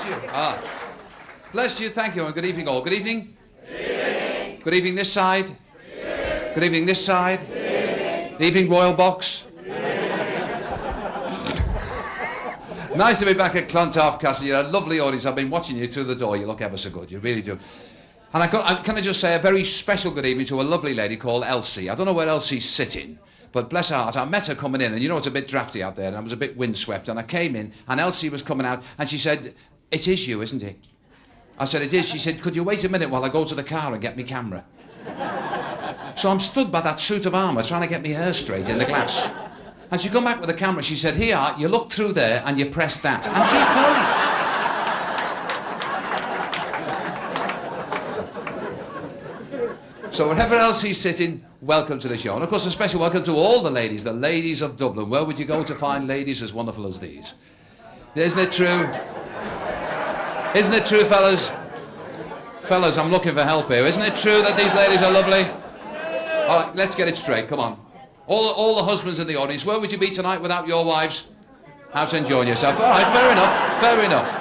you. Bless you, thank you, and good evening all. Good evening. Good evening this side. Good evening this side. Good evening, Royal Box. Nice to be back at Clontarf Castle. You're a lovely audience. I've been watching you through the door. You look ever so good. You really do. And can I just say a very special good evening to a lovely lady called Elsie. I don't know where Elsie's sitting, but bless her heart, I met her coming in, and you know it's a bit drafty out there, and I was a bit windswept, and I came in, and Elsie was coming out, and she said, "It is you, isn't it?" I said, "It is." She said, "Could you wait a minute while I go to the car and get me camera?" So I'm stood by that suit of armour trying to get my hair straight in the glass. And she come back with the camera. She said, "Here, you look through there and you press that." And she posed. So wherever else he's sitting, welcome to the show. And of course, a special welcome to all the ladies of Dublin. Where would you go to find ladies as wonderful as these? Isn't it true? Isn't it true, fellas? Fellas, I'm looking for help here. Isn't it true that these ladies are lovely? All right, let's get it straight. Come on. All the husbands in the audience, where would you be tonight without your wives? Out enjoying yourself. All right, fair enough, fair enough.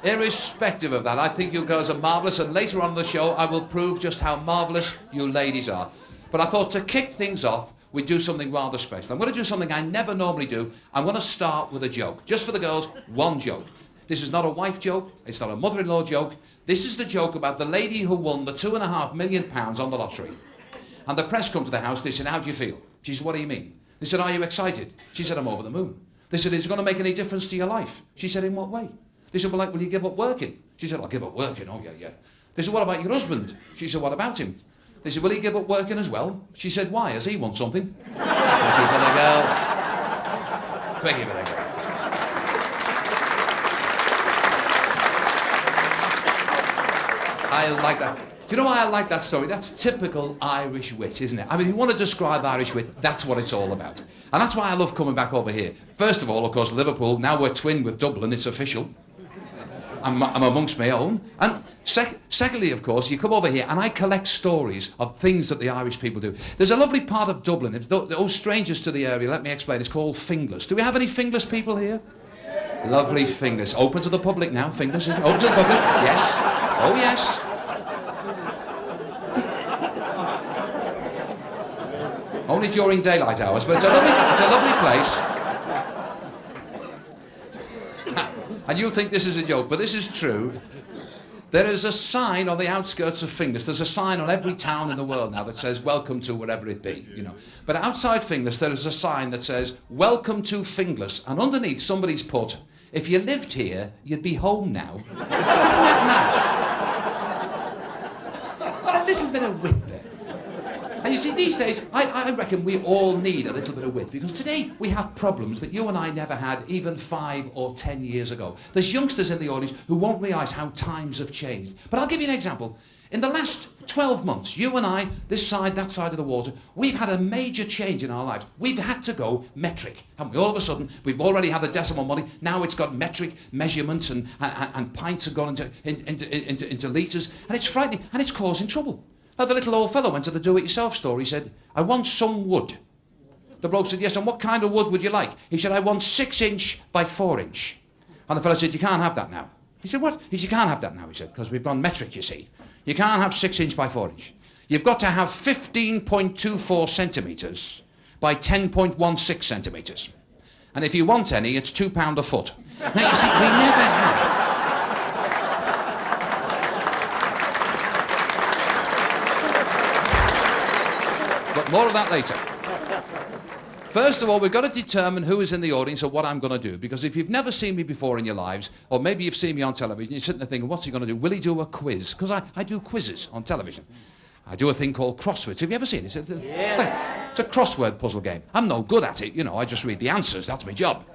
Irrespective of that, I think you girls are marvellous, and later on in the show, I will prove just how marvellous you ladies are. But I thought to kick things off, we'd do something rather special. I'm going to do something I never normally do. I'm going to start with a joke. Just for the girls, one joke. This is not a wife joke. It's not a mother-in-law joke. This is the joke about the lady who won the £2.5 million on the lottery. And the press come to the house. They said, "How do you feel?" She said, "What do you mean?" They said, "Are you excited?" She said, "I'm over the moon." They said, "Is it going to make any difference to your life?" She said, "In what way?" They said, "Well, like, will you give up working?" She said, "I'll give up working." "Oh, yeah." They said, "What about your husband?" She said, "What about him?" They said, "Will he give up working as well?" She said, "Why? Has he won something?" Quickie for the girls. Quickie for the girls. I like that. Do you know why I like that story? That's typical Irish wit, isn't it? I mean, if you want to describe Irish wit, that's what it's all about. And that's why I love coming back over here. First of all, of course, Liverpool, now we're twinned with Dublin, it's official. I'm amongst my own. And secondly, of course, you come over here and I collect stories of things that the Irish people do. There's a lovely part of Dublin, those strangers to the area, let me explain, it's called Finglas. Do we have any Finglas people here? Lovely Finglas. Open to the public now, Finglas, isn't it? Open to the public? Yes. Oh, yes. Only during daylight hours, but it's a lovely place. And you think this is a joke, but this is true. There is a sign on the outskirts of Finglas. There's a sign on every town in the world now that says, "Welcome to wherever it be," you know. But outside Finglas, there is a sign that says, "Welcome to Finglas." And underneath, somebody's put, "If you lived here, you'd be home now." Isn't that nice? A little bit of wit there. And you see, these days, I reckon we all need a little bit of wit, because today we have problems that you and I never had even 5 or 10 years ago. There's youngsters in the audience who won't realise how times have changed. But I'll give you an example. In the last 12 months, you and I, this side, that side of the water, we've had a major change in our lives. We've had to go metric, haven't we? All of a sudden, we've already had the decimal money. Now it's got metric measurements, and pints have gone into litres, and it's frightening, and it's causing trouble. Now, the little old fellow went to the do-it-yourself store. He said, "I want some wood." The bloke said, "Yes, and what kind of wood would you like?" He said, "I want 6-inch by 4-inch. And the fellow said, "You can't have that now." He said, "What?" He said, "You can't have that now," he said, "because we've gone metric, you see. You can't have 6-inch by 4-inch. You've got to have 15.24 centimetres by 10.16 centimetres. And if you want any, it's £2 a foot." Now, you see, we never had... But more of that later. First of all, we've got to determine who is in the audience or what I'm going to do. Because if you've never seen me before in your lives, or maybe you've seen me on television, you're sitting there thinking, what's he going to do? Will he do a quiz? Because I do quizzes on television. I do a thing called Crossfit. Have you ever seen it? It's a crossword puzzle game. I'm no good at it, you know, I just read the answers, that's my job.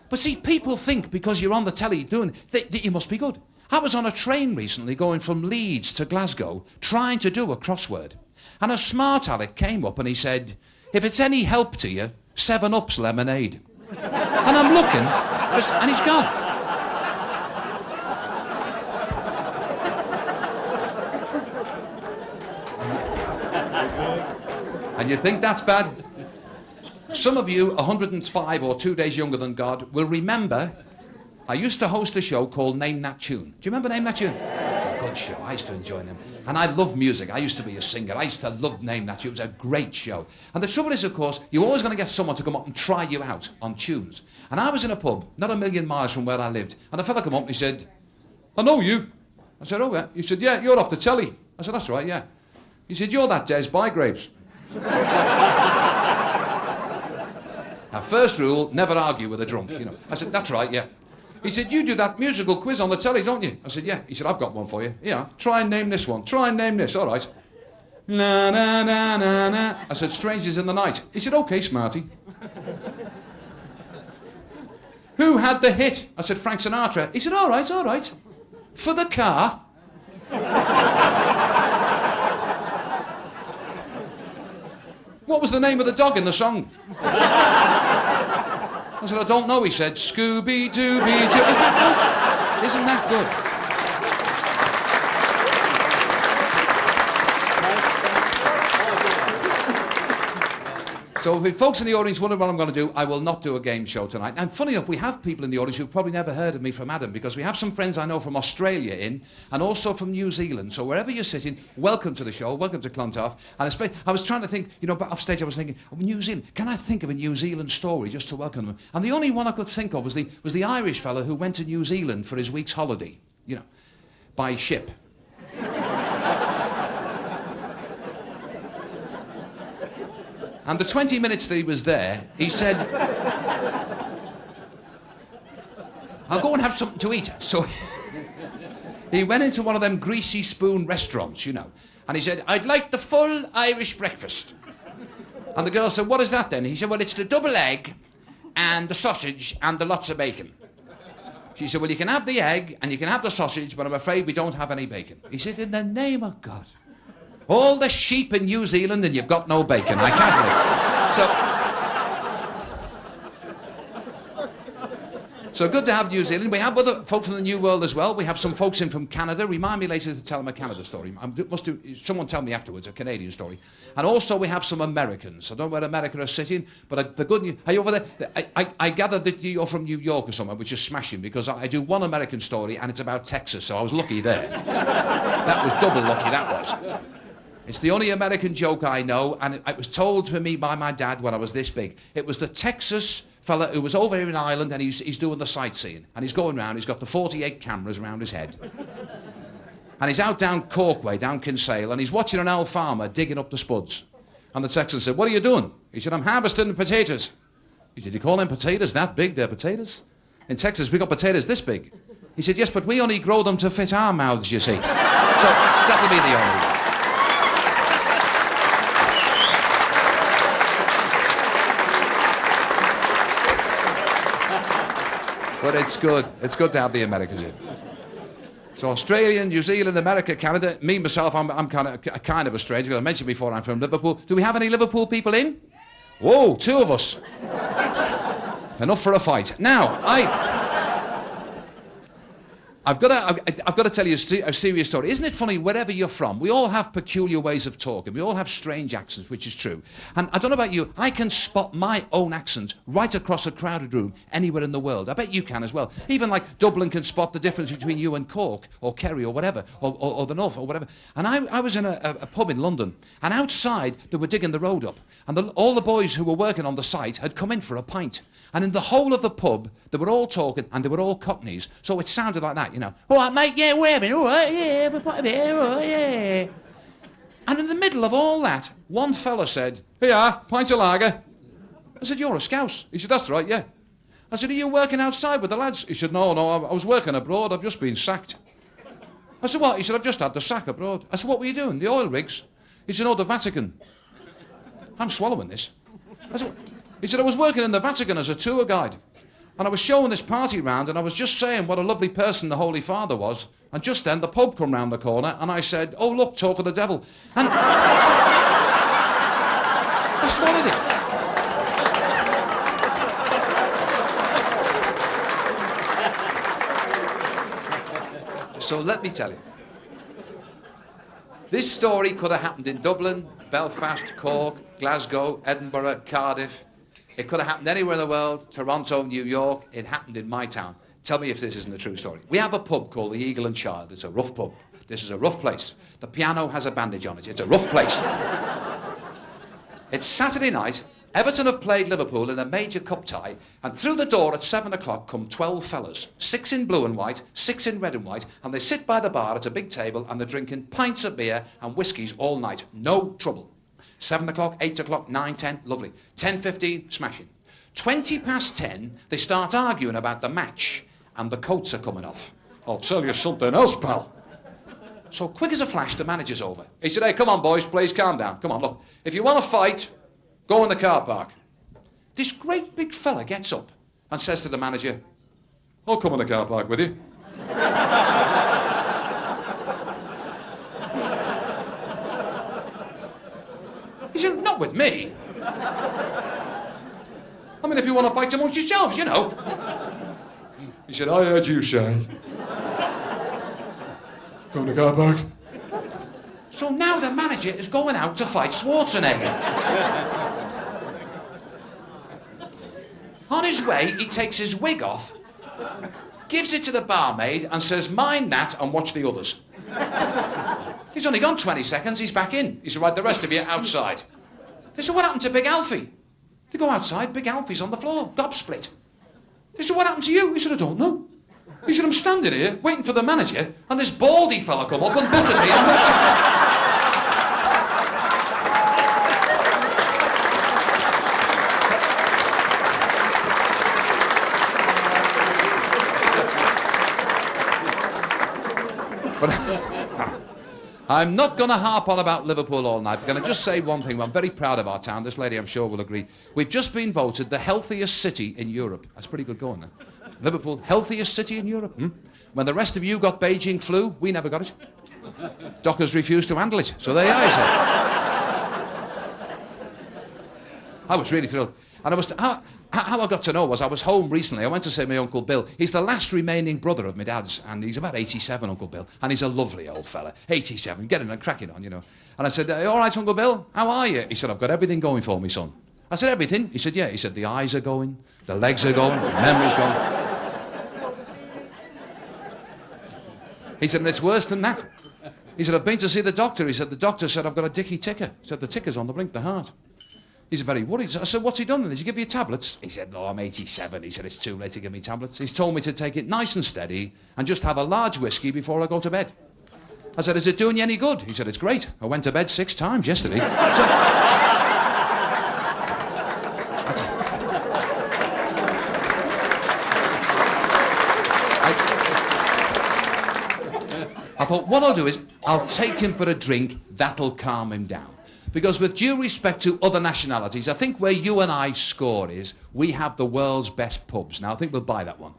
But see, people think because you're on the telly doing it, that you must be good. I was on a train recently going from Leeds to Glasgow, trying to do a crossword. And a smart aleck came up and he said, "If it's any help to you, 7-Up's lemonade." And I'm looking, and he's gone. And you think that's bad? Some of you, 105 or 2 days younger than God, will remember I used to host a show called Nametune. Do you remember Nametune? It's a good show. I used to enjoy them. And I love music. I used to be a singer. I used to love Nametune. It was a great show. And the trouble is, of course, you're always going to get someone to come up and try you out on tunes. And I was in a pub, not a million miles from where I lived, and a fella came up and he said, I know you. I said, oh yeah. He said, yeah, you're off the telly. I said, that's right, yeah. He said, you're that Des Bygraves. Our first rule, never argue with a drunk, you know. I said, that's right, yeah. He said, you do that musical quiz on the telly, don't you? I said, yeah. He said, I've got one for you. Yeah, try and name this one. Try and name this, all right. Na, na, na, na, na. I said, Strangers in the Night. He said, okay, smarty. Who had the hit? I said, Frank Sinatra. He said, all right, all right. For the car. What was the name of the dog in the song? I said, I don't know. He said, Scooby-Dooby-Doo. Isn't that good? Isn't that good? So if folks in the audience wonder what I'm going to do, I will not do a game show tonight. And funny enough, we have people in the audience who've probably never heard of me from Adam, because we have some friends I know from Australia in, and also from New Zealand. So wherever you're sitting, welcome to the show, welcome to Clontarf. And especially, I was trying to think, you know, off stage I was thinking, oh, New Zealand, can I think of a New Zealand story just to welcome them? And the only one I could think of was the Irish fellow who went to New Zealand for his week's holiday, you know, by ship. And the 20 minutes that he was there, he said, I'll go and have something to eat. So he went into one of them greasy spoon restaurants, you know, and he said, I'd like the full Irish breakfast. And the girl said, what is that then? He said, well, it's the double egg and the sausage and the lots of bacon. She said, well, you can have the egg and you can have the sausage, but I'm afraid we don't have any bacon. He said, in the name of God. All the sheep in New Zealand and you've got no bacon. I can't believe it. So good to have New Zealand. We have other folks from the New World as well. We have some folks in from Canada. Remind me later to tell them a Canada story. Someone tell me afterwards a Canadian story. And also we have some Americans. I don't know where America are sitting, but the good news... Are you over there? I gather that you're from New York or somewhere, which is smashing, because I do one American story and it's about Texas, so I was lucky there. That was double lucky, that was. It's the only American joke I know, and it was told to me by my dad when I was this big. It was the Texas fella who was over here in Ireland, and he's doing the sightseeing. And he's going round, he's got the 48 cameras around his head. And he's out down Cork way, down Kinsale, and he's watching an old farmer digging up the spuds. And the Texan said, what are you doing? He said, I'm harvesting the potatoes. He said, you call them potatoes that big? They're potatoes? In Texas, we got potatoes this big. He said, yes, but we only grow them to fit our mouths, you see. So that'll be the only one. But it's good. It's good to have the Americans in. So Australia, New Zealand, America, Canada. Me, myself, I'm kind of a stranger. I mentioned before I'm from Liverpool. Do we have any Liverpool people in? Whoa, 2 of us. Enough for a fight. Now, I've got to tell you a serious story. Isn't it funny, wherever you're from, we all have peculiar ways of talking. We all have strange accents, which is true. And I don't know about you, I can spot my own accent right across a crowded room anywhere in the world. I bet you can as well. Even like Dublin can spot the difference between you and Cork or Kerry or whatever, or the North or whatever. And I was in a pub in London, and outside they were digging the road up. And all the boys who were working on the site had come in for a pint. And in the whole of the pub, they were all talking, and they were all Cockneys. So it sounded like that, you know. All right, mate, yeah, we're having, all right, yeah, have a pint of beer, all right, yeah. And in the middle of all that, one fella said, here you are, pint of lager. I said, you're a scouse. He said, that's right, yeah. I said, are you working outside with the lads? He said, no, I was working abroad, I've just been sacked. I said, what? He said, I've just had the sack abroad. I said, what were you doing? The oil rigs? He said, no, the Vatican. I'm swallowing this. He said, I was working in the Vatican as a tour guide. And I was showing this party round, and I was just saying what a lovely person the Holy Father was. And just then, the Pope come round the corner, and I said, oh, look, talk of the devil. And I swallowed it. So let me tell you. This story could have happened in Dublin, Belfast, Cork, Glasgow, Edinburgh, Cardiff. It could have happened anywhere in the world, Toronto, New York. It happened in my town. Tell me if this isn't a true story. We have a pub called the Eagle and Child. It's a rough pub. This is a rough place. The piano has a bandage on it. It's a rough place. It's Saturday night. Everton have played Liverpool in a major cup tie, and through the door at 7 o'clock come 12 fellas, 6 in blue and white, 6 in red and white, and they sit by the bar at a big table and they're drinking pints of beer and whiskies all night. No trouble. 7 o'clock, 8 o'clock, 9, 10, lovely. 10:15, smashing. 20 past 10, they start arguing about the match, and the coats are coming off. I'll tell you something else, pal. So quick as a flash, the manager's over. He said, hey, come on, boys, please calm down. Come on, look, if you want to fight, go in the car park. This great big fella gets up and says to the manager, I'll come in the car park with you. He said, not with me. I mean, if you want to fight amongst yourselves, you know. He said, I heard you say. Go in the car park. So now the manager is going out to fight Schwarzenegger. On his way, he takes his wig off, gives it to the barmaid and says, mind that and watch the others. He's only gone 20 seconds, he's back in. He said, right, the rest of you outside. They said, what happened to Big Alfie? They go outside, Big Alfie's on the floor, gob split. They said, what happened to you? He said, I don't know. He said, I'm standing here, waiting for the manager, and this baldy fella come up and butted me on the face. But I'm not going to harp on about Liverpool all night. I'm going to just say one thing. I'm very proud of our town. This lady, I'm sure, will agree. We've just been voted the healthiest city in Europe. That's pretty good going, then. Liverpool, healthiest city in Europe. When the rest of you got Beijing flu, we never got it. Doctors refused to handle it. So there you are, I was really thrilled. And how I got to know was I was home recently. I went to see my Uncle Bill. He's the last remaining brother of my dad's, and he's about 87, Uncle Bill. And he's a lovely old fella, 87, getting and cracking on, you know. And I said, all right, Uncle Bill, how are you? He said, I've got everything going for me, son. I said, everything? He said, yeah. He said, the eyes are going, the legs are going, the memory's going. He said, and it's worse than that. He said, I've been to see the doctor. He said, the doctor said, I've got a dicky ticker. He said, the ticker's on the brink of the heart. He's very worried. I said, what's he done then? Did he give you tablets? He said, no, I'm 87. He said, it's too late to give me tablets. He's told me to take it nice and steady and just have a large whiskey before I go to bed. I said, is it doing you any good? He said, it's great. I went to bed 6 times yesterday. I thought, what I'll do is, I'll take him for a drink, that'll calm him down. Because with due respect to other nationalities, I think where you and I score is, we have the world's best pubs. Now, I think we'll buy that one.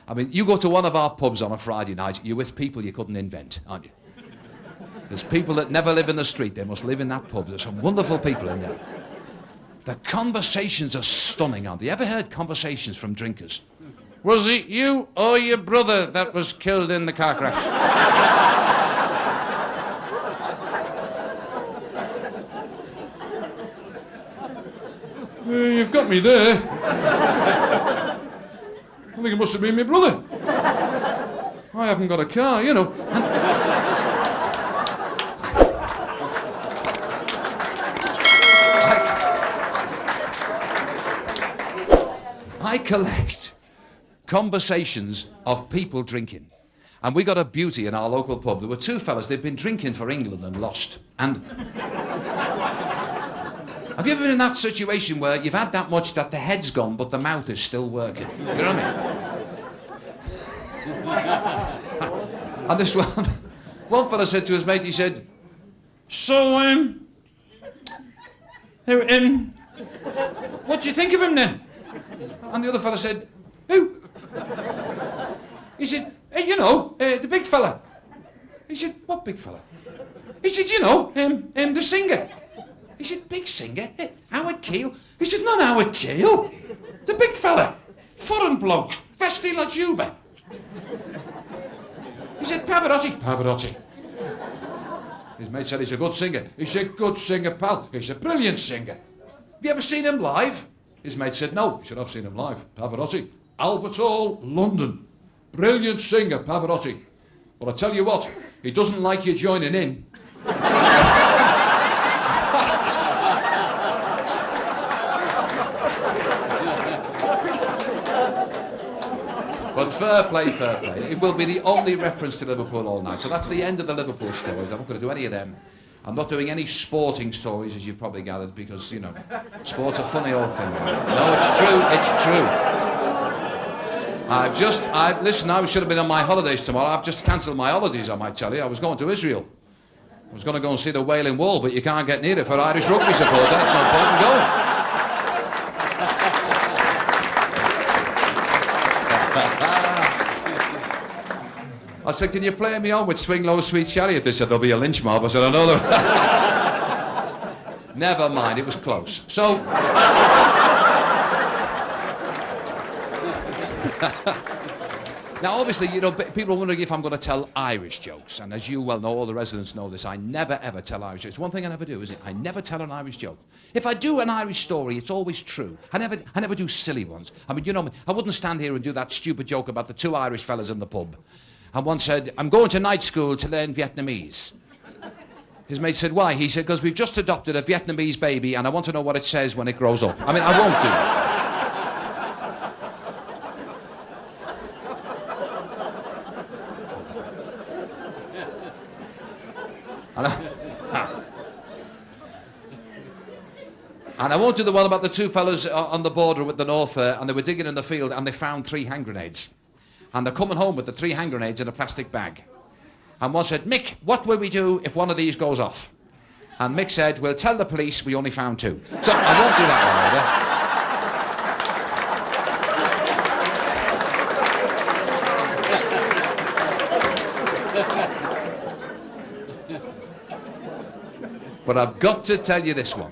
I mean, you go to one of our pubs on a Friday night, you're with people you couldn't invent, aren't you? There's people that never live in the street, they must live in that pub. There's some wonderful people in there. The conversations are stunning, aren't they? You ever heard conversations from drinkers? Was it you or your brother that was killed in the car crash? You've got me there. I think it must have been my brother. I haven't got a car, you know. I collect conversations of people drinking. And we got a beauty in our local pub. There were 2 fellas, they'd been drinking for England and lost. And have you ever been in that situation where you've had that much that the head's gone but the mouth is still working? Do you know what I mean? And this one fella said to his mate, he said, so, what do you think of him then? And the other fella said, who? He said, hey, you know, the big fella. He said, what big fella? He said, you know, the singer. He said, big singer? Howard Keel? He said, not Howard Keel. The big fella. Foreign bloke. Vesti La Juba. He said, Pavarotti. Pavarotti. His mate said, he's a good singer. He said, good singer, pal. He's a brilliant singer. Have you ever seen him live? His mate said, no, you should have seen him live. Pavarotti. Albert Hall, London. Brilliant singer, Pavarotti. But I tell you what, he doesn't like you joining in. But fair play, fair play. It will be the only reference to Liverpool all night. So that's the end of the Liverpool stories. I'm not going to do any of them. I'm not doing any sporting stories, as you've probably gathered, because, you know, sport's a funny old thing. No, it's true, it's true. Listen, I should have been on my holidays tomorrow. I've just cancelled my holidays, I might tell you. I was going to Israel. I was going to go and see the Wailing Wall, but you can't get near it for Irish rugby supporters. There's no point in going. I said, can you play me on with Swing Low, Sweet Chariot? They said, there'll be a lynch mob. I said, another. Never mind, it was close. So... Now, obviously, you know, people are wondering if I'm going to tell Irish jokes. And as you well know, all the residents know this, I never, ever tell Irish jokes. One thing I never do, is I never tell an Irish joke. If I do an Irish story, it's always true. I never do silly ones. I mean, you know, I wouldn't stand here and do that stupid joke about the two Irish fellas in the pub. And one said, I'm going to night school to learn Vietnamese. His mate said, why? He said, because we've just adopted a Vietnamese baby and I want to know what it says when it grows up. I mean, I won't do that. And I won't do the one about the two fellas on the border with the North, and they were digging in the field and they found 3 hand grenades. And they're coming home with the 3 hand grenades in a plastic bag. And one said, Mick, what will we do if one of these goes off? And Mick said, we'll tell the police we only found 2. So I won't do that one either. But I've got to tell you this one.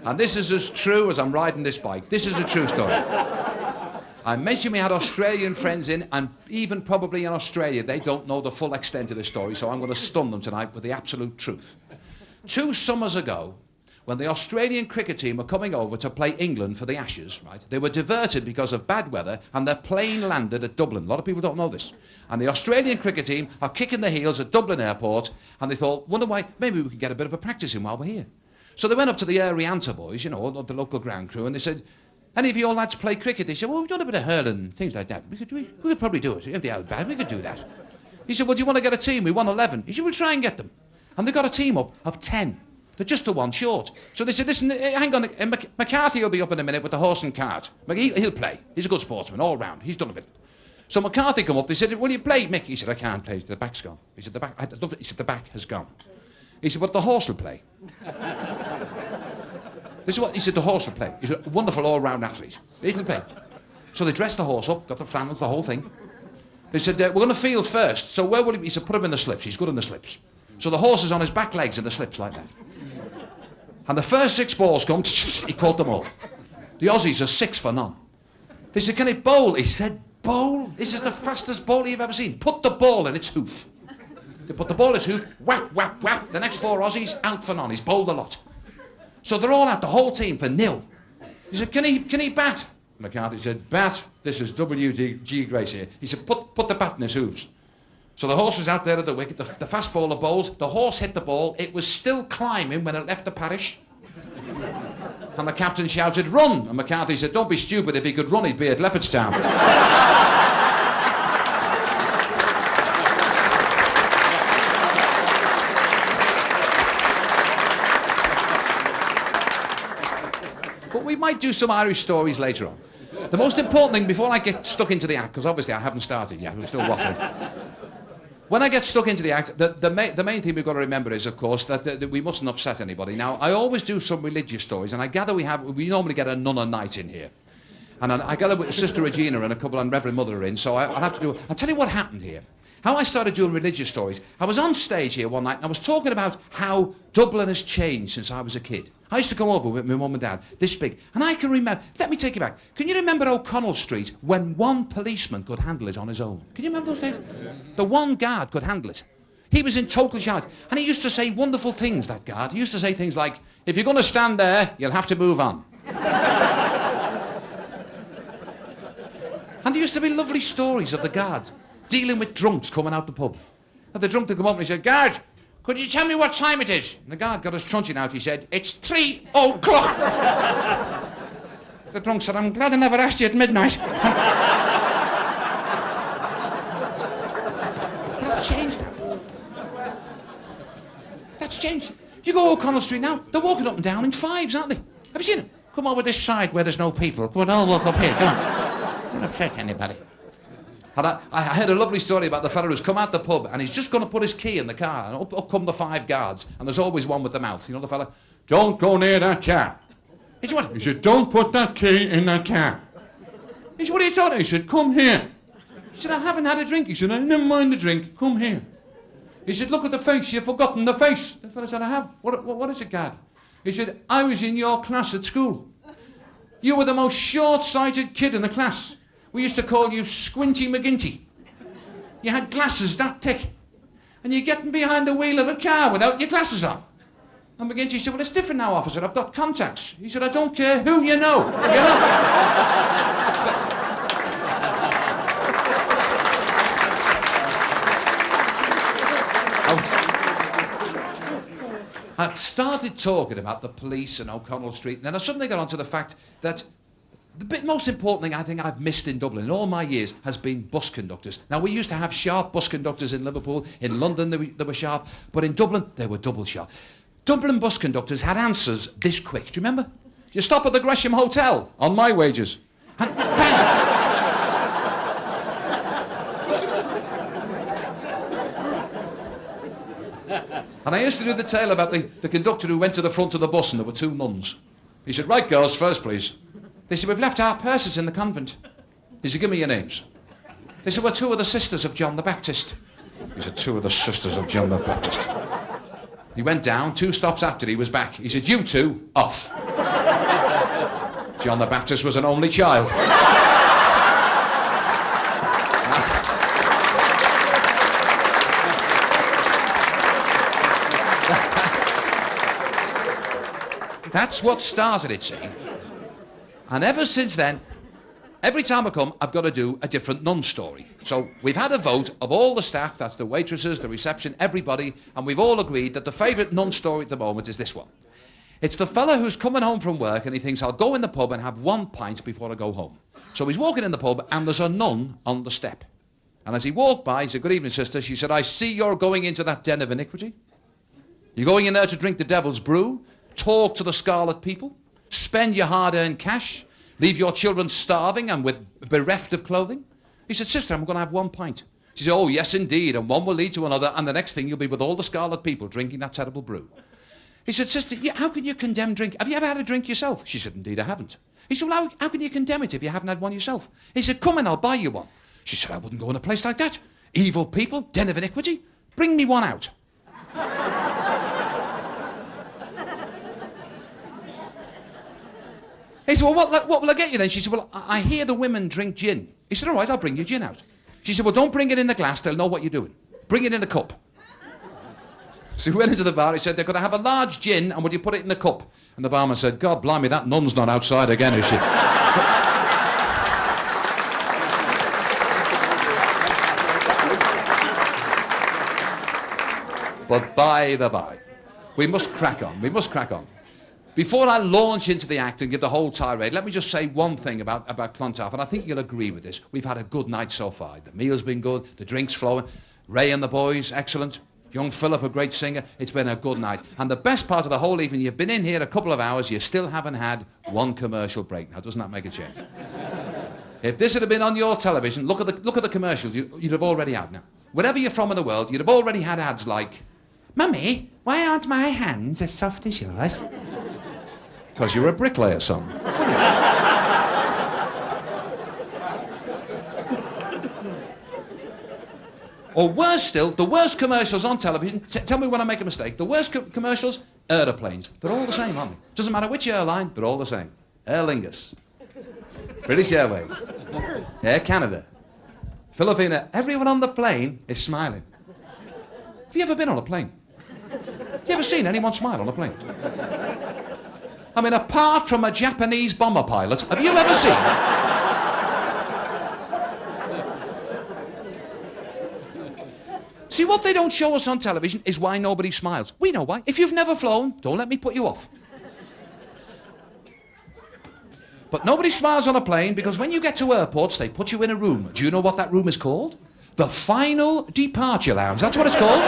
And this is as true as I'm riding this bike. This is a true story. I mentioned we had Australian friends in, and even probably in Australia, they don't know the full extent of this story, so I'm going to stun them tonight with the absolute truth. 2 summers ago, when the Australian cricket team were coming over to play England for the Ashes, right, they were diverted because of bad weather, and their plane landed at Dublin. A lot of people don't know this. And the Australian cricket team are kicking their heels at Dublin Airport, and they thought, wonder why, maybe we can get a bit of a practice in while we're here. So they went up to the Arianta boys, you know, the local ground crew, and they said, any of your lads play cricket? They said, well, we've done a bit of hurling, things like that. We could probably do it. We have the old bad, we could do that. He said, well, do you want to get a team? We won 11. He said, we'll try and get them. And they got a team up of 10. They're just the one short. So they said, listen, hang on, McCarthy will be up in a minute with the horse and cart. He'll play. He's a good sportsman, all round. He's done a bit. So McCarthy come up, they said, will you play, Mick? He said, I can't play, the back's gone. He said, the back, I'd love it. He said, the back has gone. He said, but the horse will play. This is what he said, the horse will play. He's a wonderful all-round athlete. He can play. So they dressed the horse up, got the flannels, the whole thing. They said, we're going to field first. So where will he? He said, put him in the slips. He's good in the slips. So the horse is on his back legs in the slips like that. And the first 6 balls come, he caught them all. The Aussies are 6 for none. They said, can it bowl? He said, bowl? This is the fastest bowler you've ever seen. Put the ball in its hoof. They put the ball in its hoof, whap, whap, whap. The next 4 Aussies, out for none. He's bowled a lot. So they're all out, the whole team, for 0. He said, can he bat? McCarthy said, bat, this is W.G. Grace here. He said, put the bat in his hooves. So the horse was out there at the wicket, the fast bowler bowled, the horse hit the ball, it was still climbing when it left the parish. And the captain shouted, run! And McCarthy said, don't be stupid, if he could run, he'd be at Leopardstown. We might do some Irish stories later on. The most important thing, before I get stuck into the act, because obviously I haven't started yet, we're still waffling. When I get stuck into the act, the main thing we've got to remember is, of course, that we mustn't upset anybody. Now, I always do some religious stories, and I gather we normally get a nun a night in here. And I gather with Sister Regina and a couple and Reverend Mother are in, so I'll have to do... I'll tell you what happened here. How I started doing religious stories. I was on stage here one night and I was talking about how Dublin has changed since I was a kid. I used to come over with my mum and dad, this big, and I can remember, let me take you back. Can you remember O'Connell Street when one policeman could handle it on his own? Can you remember those days? The one guard could handle it. He was in total charge. And he used to say wonderful things, that guard. He used to say things like, if you're going to stand there, you'll have to move on. And there used to be lovely stories of the guards dealing with drunks coming out the pub. And the drunk would come up and he said, "Guard, could you tell me what time it is?" And the guard got his truncheon out. He said, "It's 3 o'clock." The drunk said, "I'm glad I never asked you at midnight." That's changed now. That's changed. You go O'Connell Street now, they're walking up and down in fives, aren't they? Have you seen them? Come over this side where there's no people. Come on, I'll walk up here, come on. Don't upset anybody. And I heard a lovely story about the fella who's come out the pub and he's just going to put his key in the car, and up come the 5 guards, and there's always one with the mouth. You know the fella? "Don't go near that car." He said, "What?" He said, "Don't put that key in that car." He said, "What are you talking?" He said, "Come here." He said, "I haven't had a drink." He said, "Never mind the drink, come here." He said, "Look at the face, you've forgotten the face." The fella said, "I have. What is it, guard?" He said, "I was in your class at school. You were the most short-sighted kid in the class. We used to call you Squinty McGinty. You had glasses that thick. And you're getting behind the wheel of a car without your glasses on." And McGinty said, "Well, it's different now, officer. I've got contacts." He said, "I don't care who you know. You know." I started talking about the police and O'Connell Street, and then I suddenly got onto the fact that the most important thing I think I've missed in Dublin in all my years has been bus conductors. Now, we used to have sharp bus conductors in Liverpool. In London, they were sharp. But in Dublin, they were double sharp. Dublin bus conductors had answers this quick. Do you remember? "You stop at the Gresham Hotel on my wages." And bang! And I used to do the tale about the conductor who went to the front of the bus and there were 2 nuns. He said, "Right, girls, first, please." They said, "We've left our purses in the convent." He said, "Give me your names." They said, "We're 2 of the sisters of John the Baptist." He said, "2 of the sisters of John the Baptist." He went down, 2 stops after he was back. He said, "You 2, off." John the Baptist was an only child. That's what started it, see? And ever since then, every time I come, I've got to do a different nun story. So we've had a vote of all the staff, that's the waitresses, the reception, everybody, and we've all agreed that the favourite nun story at the moment is this one. It's the fella who's coming home from work and he thinks, "I'll go in the pub and have 1 pint before I go home." So he's walking in the pub and there's a nun on the step. And as he walked by, he said, "Good evening, sister." She said, "I see you're going into that den of iniquity. You're going in there to drink the devil's brew, talk to the scarlet people, spend your hard-earned cash, leave your children starving and bereft of clothing." He said, "Sister, I'm going to have 1 pint." She said, "Oh, yes, indeed, and one will lead to another, and the next thing you'll be with all the scarlet people drinking that terrible brew." He said, "Sister, how can you condemn drink? Have you ever had a drink yourself?" She said, "Indeed, I haven't." He said, "Well, how can you condemn it if you haven't had one yourself?" He said, "Come in, I'll buy you one." She said, "I wouldn't go in a place like that. Evil people, den of iniquity. Bring me one out." He said, "Well, what will I get you then?" She said, "Well, I hear the women drink gin." He said, "All right, I'll bring you gin out." She said, "Well, don't bring it in the glass, they'll know what you're doing. Bring it in a cup." So he went into the bar, he said, "They're going to have a large gin, and would you put it in a cup?" And the barman said, "God blimey, that nun's not outside again, is she?" But by the by, we must crack on, we must crack on. Before I launch into the act and give the whole tirade, let me just say one thing about Clontarf, and I think you'll agree with this. We've had a good night so far. The meal's been good, the drink's flowing. Ray and the boys, excellent. Young Philip, a great singer. It's been a good night. And the best part of the whole evening, you've been in here a couple of hours, you still haven't had 1 commercial break. Now, doesn't that make a change? If this had been on your television, look at the commercials you'd have already had now. Wherever you're from in the world, you'd have already had ads like, "Mummy, why aren't my hands as soft as yours?" Because you're a bricklayer, son. Or worse still, the worst commercials on television, tell me when I make a mistake, the worst commercials, aeroplanes. They're all the same, aren't they? Doesn't matter which airline, they're all the same. Aer Lingus, British Airways, Air Canada, Filipina, everyone on the plane is smiling. Have you ever been on a plane? Have you ever seen anyone smile on a plane? I mean, apart from a Japanese bomber pilot, have you ever seen? they don't show us on television is why nobody smiles. We know why. If you've never flown, don't let me put you off. But nobody smiles on a plane because when you get to airports, they put you in a room. Do you know what that room is called? The Final Departure Lounge. That's what it's called.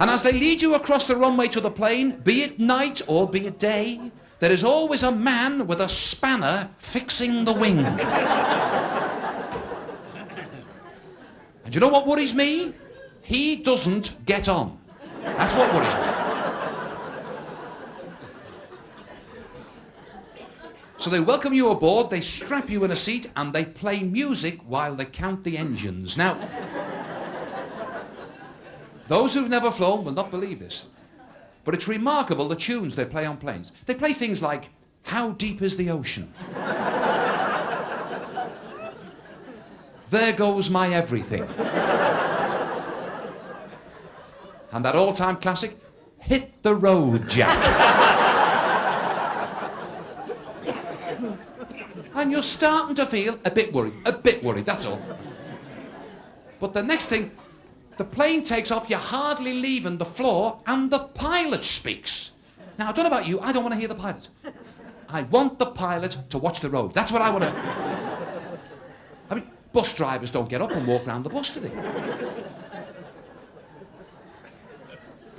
And as they lead you across the runway to the plane, be it night or be it day, there is always a man with a spanner fixing the wing. And you know what worries me? He doesn't get on. That's what worries me. So they welcome you aboard, they strap you in a seat, and they play music while they count the engines. Now, those who've never flown will not believe this, but it's remarkable the tunes they play on planes. They play things like, How Deep is the Ocean? There Goes My Everything. And that all-time classic, Hit the Road, Jack. And you're starting to feel a bit worried, that's all. But the next thing, the plane takes off, you're hardly leaving the floor, and the pilot speaks. Now, I don't know about you, I don't want to hear the pilot. I want the pilot to watch the road. That's what I want to do. I mean, bus drivers don't get up and walk around the bus, do they?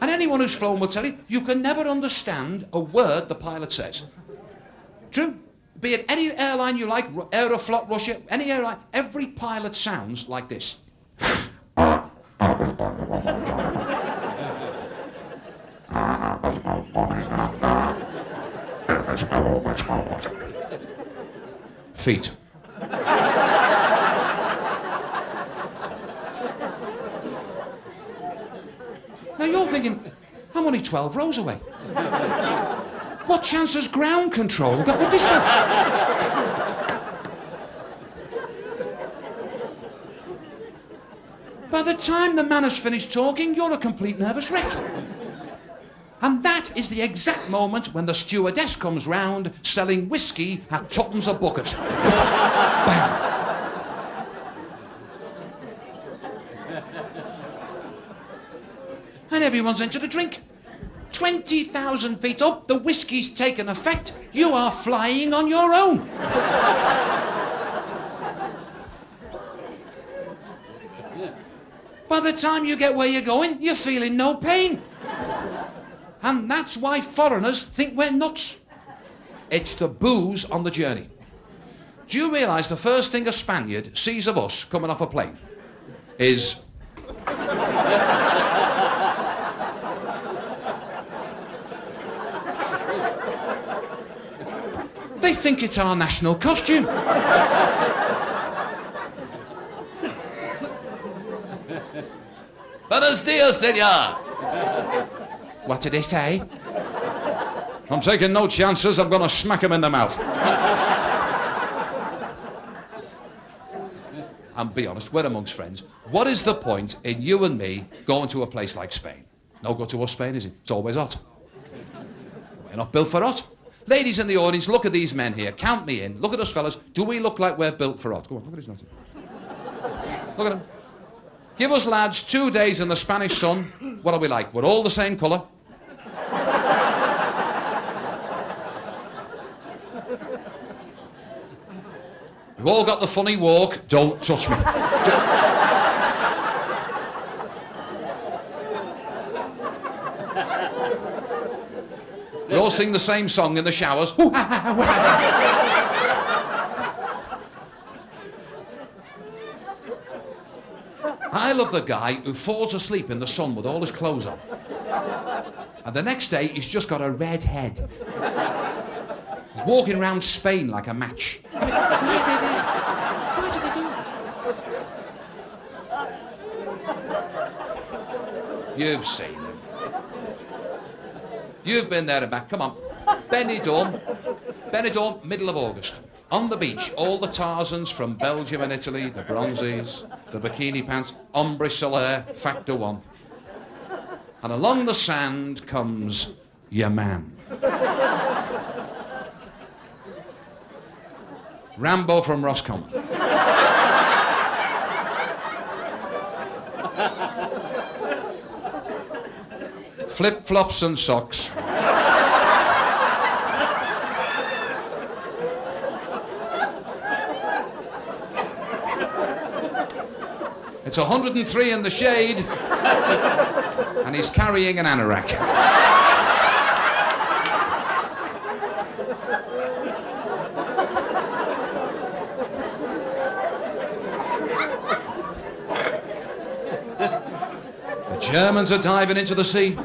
And anyone who's flown will tell you, you can never understand a word the pilot says. True? Be it any airline you like, Aeroflot, Russia, any airline, every pilot sounds like this. Feet. Now you're thinking, I'm only 12 rows away. What chance has ground control got with this thing? By the time the man has finished talking, you're a complete nervous wreck. And that is the exact moment when the stewardess comes round selling whiskey at tuppence a bucket. Bam. And everyone's entered a drink. 20,000 feet up, the whiskey's taken effect. You are flying on your own. By the time you get where you're going, you're feeling no pain. And that's why foreigners think we're nuts. It's the booze on the journey. Do you realise the first thing a Spaniard sees of us coming off a plane is... They think it's our national costume. Buenos dias, senor. What did they say? I'm taking no chances, I'm going to smack him in the mouth. And be honest, we're amongst friends. What is the point in you and me going to a place like Spain? No good to us, Spain, is it? It's always hot. We're not built for hot. Ladies in the audience, look at these men here. Count me in. Look at us fellas. Do we look like we're built for hot? Go on, look at his nose. Look at him. Give us lads 2 days in the Spanish sun. What are we like? We're all the same colour. We've all got the funny walk. Don't touch me. We all sing the same song in the showers. I love the guy who falls asleep in the sun with all his clothes on. And the next day, he's just got a red head. He's walking around Spain like a match. I mean, why are they there? Why do they do it? You've seen them. You've been there and back. Come on. Benidorm, middle of August. On the beach, all the Tarzans from Belgium and Italy, the Bronzes, the bikini pants, ombre solaire, factor one. And along the sand comes your man. Rambo from Roscommon. Flip-flops and socks. It's 103 in the shade, and he's carrying an anorak. The Germans are diving into the sea.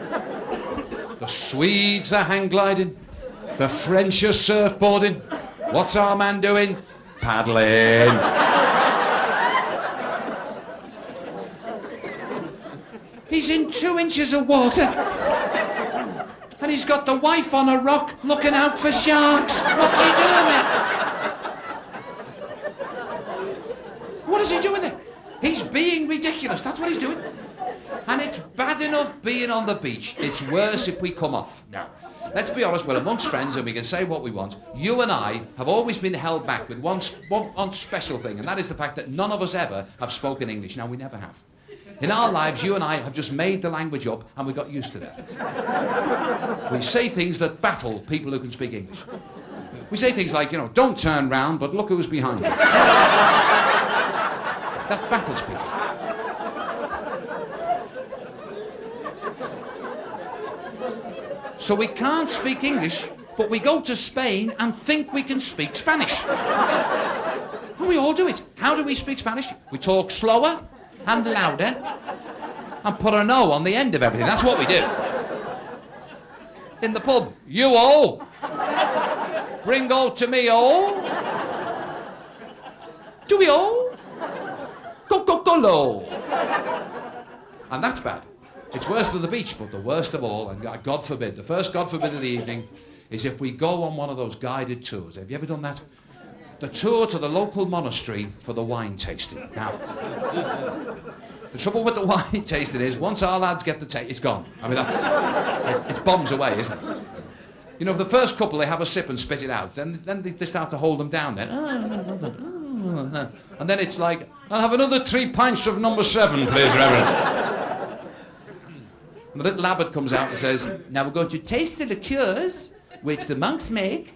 The Swedes are hang gliding. The French are surfboarding. What's our man doing? Paddling. He's in 2 inches of water. And he's got the wife on a rock looking out for sharks. What's he doing there? What is he doing there? He's being ridiculous. That's what he's doing. And it's bad enough being on the beach. It's worse if we come off. Now, let's be honest, we're amongst friends and we can say what we want. You and I have always been held back with one special thing, and that is the fact that none of us ever have spoken English. Now, we never have. In our lives, you and I have just made the language up and we got used to that. We say things that baffle people who can speak English. We say things like, you know, don't turn round, but look who's behind you. That baffles people. So we can't speak English, but we go to Spain and think we can speak Spanish. And we all do it. How do we speak Spanish? We talk slower and louder and put an O on the end of everything. That's what we do. In the pub, you all, bring all to me all. Do we all? Go-go-go-lo. And that's bad. It's worse than the beach, but the worst of all, and God forbid, the first God forbid of the evening, is if we go on one of those guided tours. Have you ever done that? The tour to the local monastery for the wine tasting. Now, the trouble with the wine tasting is, once our lads get the taste, it's gone. I mean, it's bombs away, isn't it? You know, the first couple, they have a sip and spit it out. Then they start to hold them down then. And then it's like, I'll have another 3 pints of number 7, please, Reverend. And the little abbot comes out and says, now we're going to taste the liqueurs which the monks make.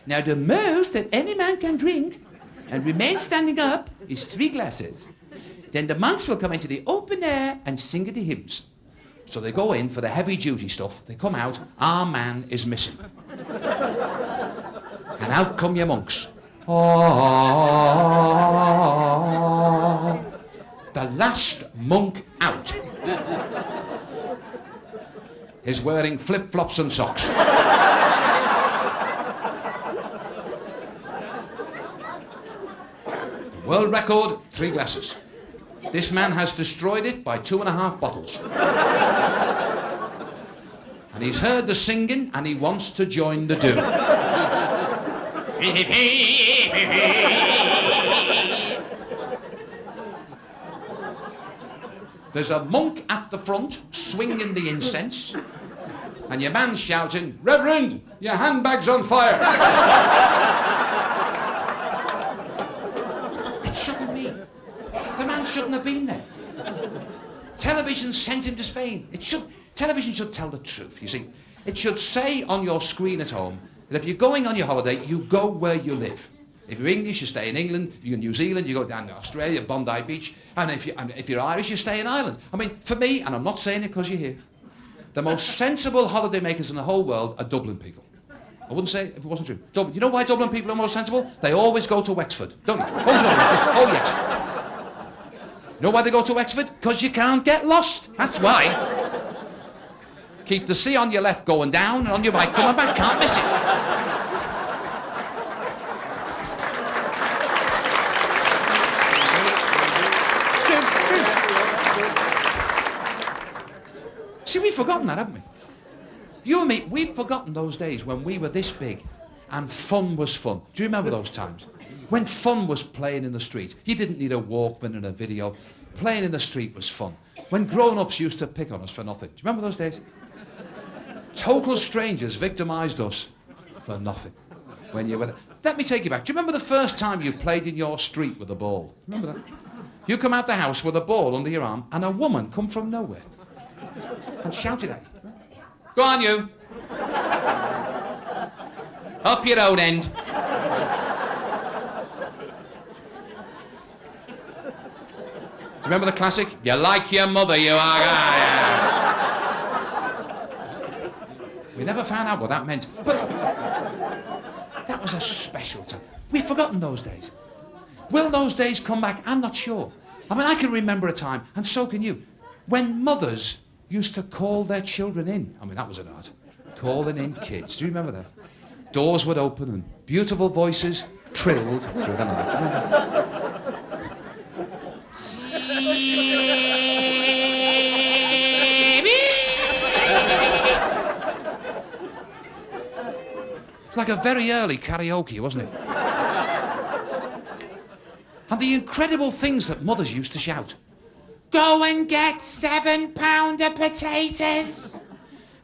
Now the most that any man can drink and remain standing up is 3 glasses. Then the monks will come into the open air and sing the hymns. So they go in for the heavy duty stuff. They come out, our man is missing. And out come your monks. Oh, the last monk out is wearing flip-flops and socks. World record, 3 glasses. This man has destroyed it by 2.5 bottles. And he's heard the singing and he wants to join the do. There's a monk at the front swinging the incense, and your man's shouting, Reverend, your handbag's on fire. It shouldn't be. The man shouldn't have been there. Television sent him to Spain. Television should tell the truth, you see. It should say on your screen at home that if you're going on your holiday, you go where you live. If you're English, you stay in England. If you're in New Zealand, you go down to Australia, Bondi Beach. And if you're Irish, you stay in Ireland. I mean, for me, and I'm not saying it because you're here, the most sensible holiday makers in the whole world are Dublin people. I wouldn't say it if it wasn't true. You know why Dublin people are most sensible? They always go to Wexford, don't you? Always go to Wexford. Oh, yes. You know why they go to Wexford? Because you can't get lost. That's why. Keep the sea on your left going down and on your right coming back. Can't miss it. See, we've forgotten that, haven't we? You and me, we've forgotten those days when we were this big and fun was fun. Do you remember those times? When fun was playing in the street. You didn't need a Walkman and a video. Playing in the street was fun. When grown-ups used to pick on us for nothing. Do you remember those days? Total strangers victimised us for nothing. When you were... Let me take you back. Do you remember the first time you played in your street with a ball? Remember that? You come out the house with a ball under your arm and a woman come from nowhere and shouted at you. Go on, you. Up your own end. Do you remember the classic? You're like your mother, you are. We never found out what that meant, but that was a special time. We've forgotten those days. Will those days come back? I'm not sure. I mean, I can remember a time, and so can you, when mothers used to call their children in. I mean, that was an art. Calling in kids. Do you remember that? Doors would open and beautiful voices trilled through the night. It's like a very early karaoke, wasn't it? And the incredible things that mothers used to shout. Go and get 7 pound of potatoes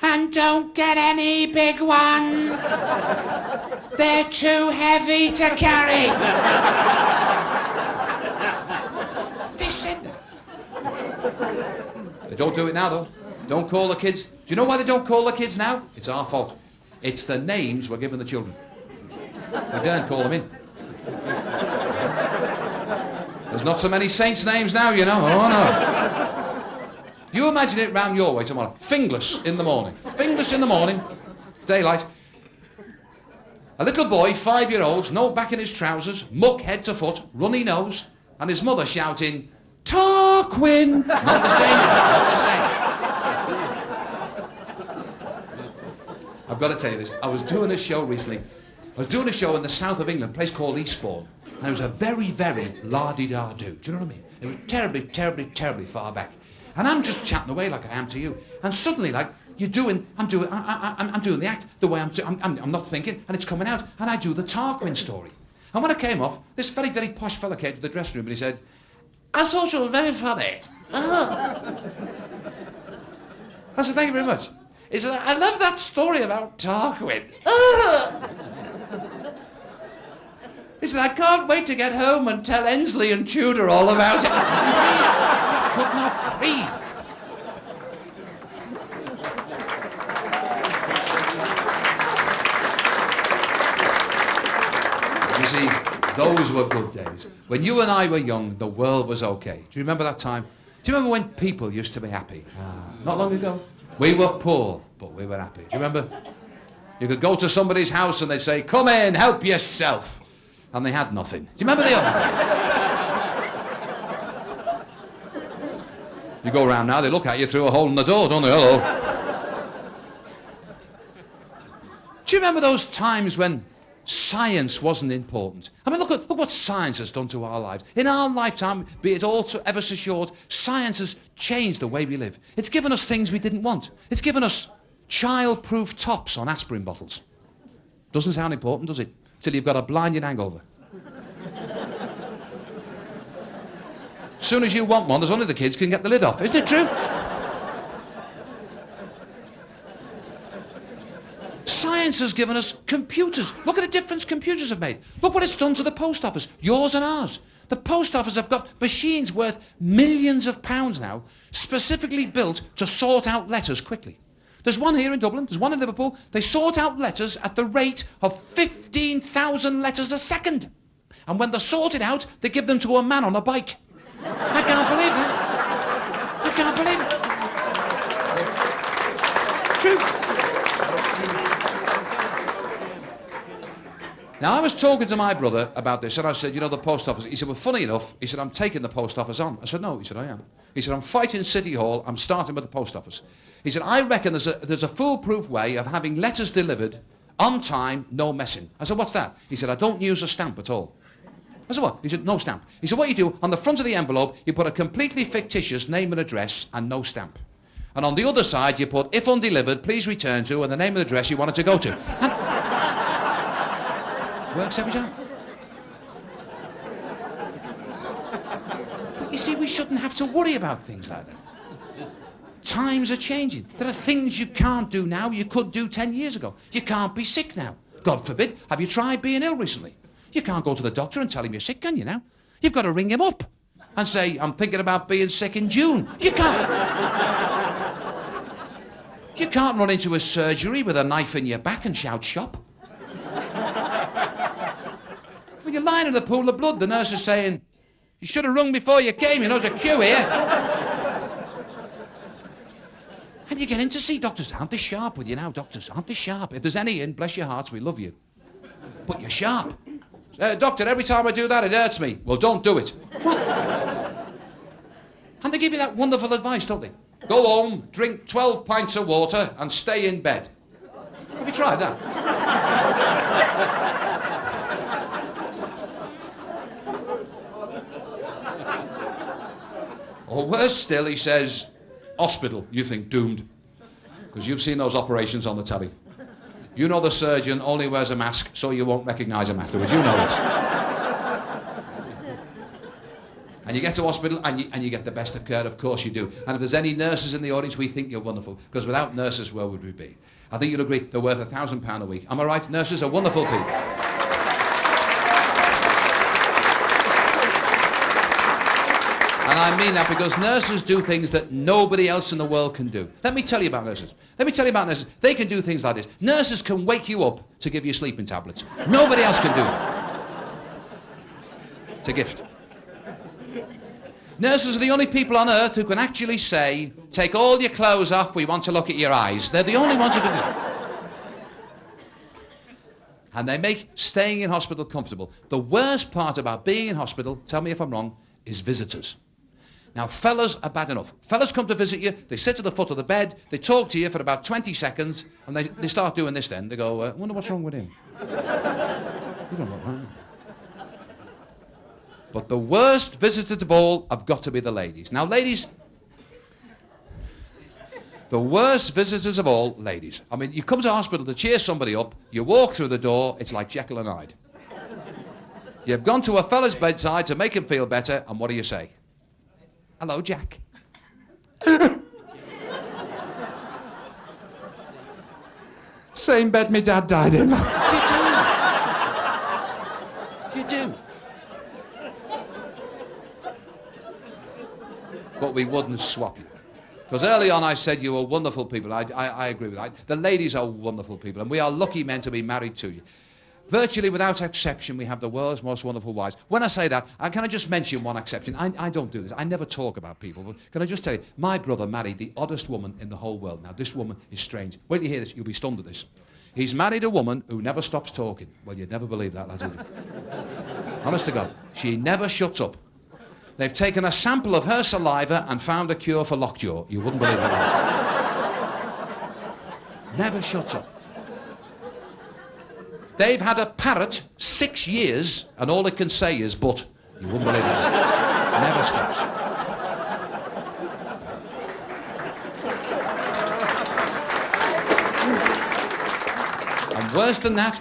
and don't get any big ones. They're too heavy to carry. They said that. They don't do it now, though. Don't call the kids. Do you know why they don't call the kids now? It's our fault. It's the names we're giving the children. We daren't call them in. There's not so many saints' names now, you know. Oh, no. You imagine it round your way tomorrow. Finglas in the morning. Finglas in the morning. Daylight. A little boy, 5-year-old, no back in his trousers, muck head to foot, runny nose, and his mother shouting, Tarquin! Not the same, not the same. I've got to tell you this. I was doing a show recently. I was doing a show in the south of England, a place called Eastbourne. And it was a very, very la-di-da-do. Do you know what I mean? It was terribly, terribly, terribly far back. And I'm just chatting away like I am to you. And suddenly, like, I'm doing the act the way I'm not thinking, and it's coming out. And I do the Tarquin story. And when I came off, this very, very posh fella came to the dressing room and he said, I thought you were very funny. Oh. I said, thank you very much. He said, I love that story about Tarquin. Oh. He said, I can't wait to get home and tell Ensley and Tudor all about it. I could not breathe. You see, those were good days. When you and I were young, the world was okay. Do you remember that time? Do you remember when people used to be happy? Not long ago. We were poor, but we were happy. Do you remember? You could go to somebody's house and they'd say, come in, help yourself. And they had nothing. Do you remember the old days? You go around now, they look at you through a hole in the door, don't they? Hello. Do you remember those times when science wasn't important? I mean, look what science has done to our lives. In our lifetime, be it all so ever so short, science has changed the way we live. It's given us things we didn't want. It's given us child-proof tops on aspirin bottles. Doesn't sound important, does it? Till you've got a blinding hangover. As soon as you want one, there's only the kids can get the lid off. Isn't it true? Science has given us computers. Look at the difference computers have made. Look what it's done to the post office, yours and ours. The post office have got machines worth millions of pounds now, specifically built to sort out letters quickly. There's one here in Dublin, there's one in Liverpool. They sort out letters at the rate of 15,000 letters a second. And when they're sorted out, they give them to a man on a bike. I can't believe it. I can't believe it. True. Now, I was talking to my brother about this, and I said, you know, the post office. He said, well, funny enough, he said, I'm taking the post office on. I said, no. He said, I am. He said, I'm fighting City Hall. I'm starting with the post office. He said, I reckon there's a foolproof way of having letters delivered on time, no messing. I said, what's that? He said, I don't use a stamp at all. I said, what? He said, no stamp. He said, what you do, on the front of the envelope, you put a completely fictitious name and address and no stamp. And on the other side, you put, if undelivered, please return to, and the name and address you want it to go to. And works every time. But you see, we shouldn't have to worry about things like that. Times are changing. There are things you can't do now you could do 10 years ago. You can't be sick now. God forbid. Have you tried being ill recently? You can't go to the doctor and tell him you're sick, can you now? You've got to ring him up. and say, I'm thinking about being sick in June. You can't. You can't run into a surgery with a knife in your back and shout shop. When you're lying in a pool of blood, the nurse is saying, you should have rung before you came, you know, there's a queue here. And you get in to see doctors. Aren't they sharp with you now, doctors? Aren't they sharp? If there's any in, bless your hearts, we love you. But you're sharp. Doctor, every time I do that, it hurts me. Well, don't do it. What? And they give you that wonderful advice, don't they? Go home, drink 12 pints of water, and stay in bed. Have you tried that? Or worse still, he says, hospital. You think doomed. Because you've seen those operations on the telly. You know the surgeon only wears a mask so you won't recognise him afterwards. You know this. And you get to hospital and you get the best of care, of course you do. And if there's any nurses in the audience, we think you're wonderful. Because without nurses, where would we be? I think you'll agree they're worth £1,000 a week. Am I right? Nurses are wonderful people. And I mean that because nurses do things that nobody else in the world can do. Let me tell you about nurses. They can do things like this. Nurses can wake you up to give you sleeping tablets. Nobody else can do that. It's a gift. Nurses are the only people on earth who can actually say, take all your clothes off, we want to look at your eyes. They're the only ones who can do it. And they make staying in hospital comfortable. The worst part about being in hospital, tell me if I'm wrong, is visitors. Now, fellas are bad enough. Fellas come to visit you, they sit at the foot of the bed, they talk to you for about 20 seconds, and they start doing this then. They go, I wonder what's wrong with him. You don't look right. But the worst visitors of all have got to be the ladies. Now, ladies, the worst visitors of all, ladies. I mean, you come to hospital to cheer somebody up, you walk through the door, it's like Jekyll and Hyde. You've gone to a fella's bedside to make him feel better, and what do you say? Hello, Jack. Same bed me dad died in. You do. But we wouldn't swap you. Because early on I said you were wonderful people. I agree with that. The ladies are wonderful people, and we are lucky men to be married to you. Virtually without exception, we have the world's most wonderful wives. When I say that, can I just mention one exception? I don't do this. I never talk about people. But can I just tell you, my brother married the oddest woman in the whole world. Now, this woman is strange. When you hear this, you'll be stunned at this. He's married a woman who never stops talking. Well, you'd never believe that, lads, would you? Honest to God, she never shuts up. They've taken a sample of her saliva and found a cure for lockjaw. You wouldn't believe it. Never shuts up. They've had a parrot 6 years, and all it can say is, but. You wouldn't believe that. Never stops. And worse than that,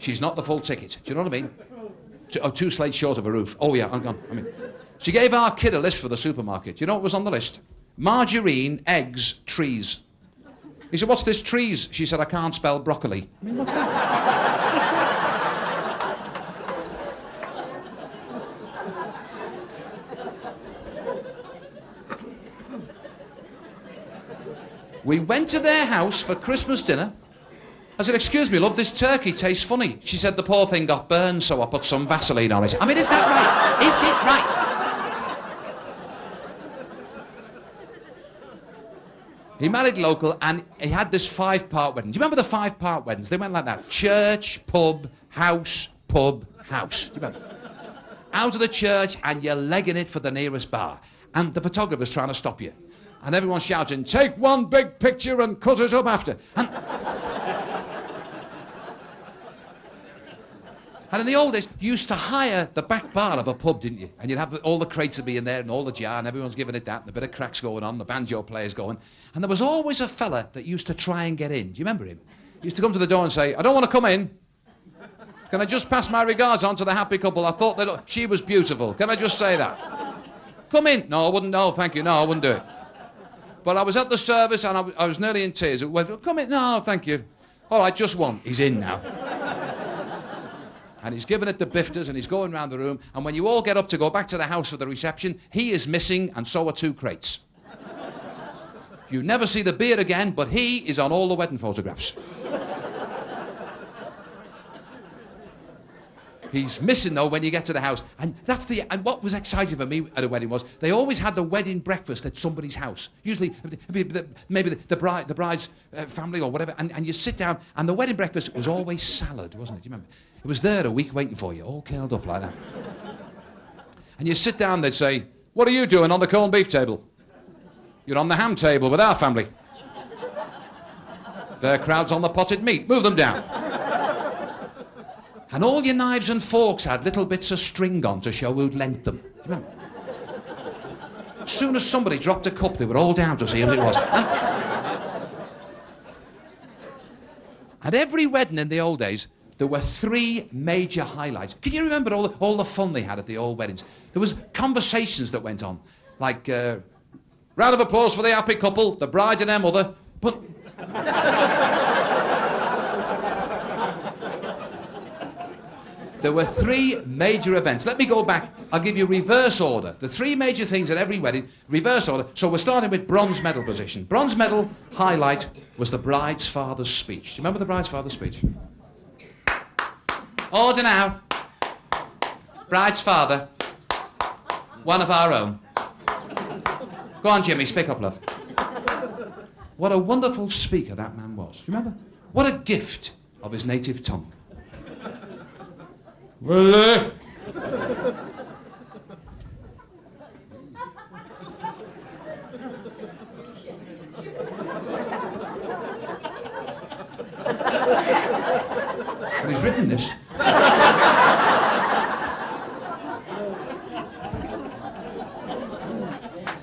she's not the full ticket. Do you know what I mean? Two slates short of a roof. Oh, yeah, I'm gone. She gave our kid a list for the supermarket. Do you know what was on the list? Margarine, eggs, trees. He said, what's this trees? She said, I can't spell broccoli. I mean, what's that? What's that? We went to their house for Christmas dinner. I said, excuse me, love, this turkey tastes funny. She said, the poor thing got burned, so I put some Vaseline on it. I mean, is that right? Is it right? He married local, and he had this 5-part wedding. Do you remember the 5-part weddings? They went like that. Church, pub, house, pub, house. Do you remember? Out of the church, and you're legging it for the nearest bar. And the photographer's trying to stop you. And everyone's shouting, take one big picture and cut it up after. And in the old days, you used to hire the back bar of a pub, didn't you? And you'd have all the crates would be in there and all the jar, and everyone's giving it that, and a bit of cracks going on, the banjo players going. And there was always a fella that used to try and get in. Do you remember him? He used to come to the door and say, I don't want to come in. Can I just pass my regards on to the happy couple? I thought that she was beautiful. Can I just say that? Come in. No, I wouldn't. No, thank you. No, I wouldn't do it. But I was at the service, and I was nearly in tears. Come in. No, thank you. All right, just one. He's in now. and he's giving it the bifters, and he's going round the room, and when you all get up to go back to the house for the reception, he is missing, and so are 2 crates. You never see the beer again, but he is on all the wedding photographs. He's missing, though, when you get to the house. And what was exciting for me at a wedding was they always had the wedding breakfast at somebody's house. Usually, maybe the bride's family or whatever. And you sit down, and the wedding breakfast was always salad, wasn't it? Do you remember? It was there a week waiting for you, all curled up like that. And you sit down, they'd say, "What are you doing on the corned beef table?" "You're on the ham table with our family." "Their crowd's on the potted meat. Move them down." And all your knives and forks had little bits of string on to show who'd lent them. Do you remember? As soon as somebody dropped a cup, they were all down to see who it was. At every wedding in the old days, there were 3 major highlights. Can you remember all the fun they had at the old weddings? There was conversations that went on, like, round of applause for the happy couple, the bride and her mother, but... There were 3 major events. Let me go back. I'll give you reverse order. The 3 major things at every wedding, reverse order. So we're starting with bronze medal position. Bronze medal highlight was the bride's father's speech. Do you remember the bride's father's speech? Order now. Bride's father. One of our own. Go on, Jimmy, speak up, love. What a wonderful speaker that man was. Do you remember? What a gift of his native tongue. Well, but he's written this.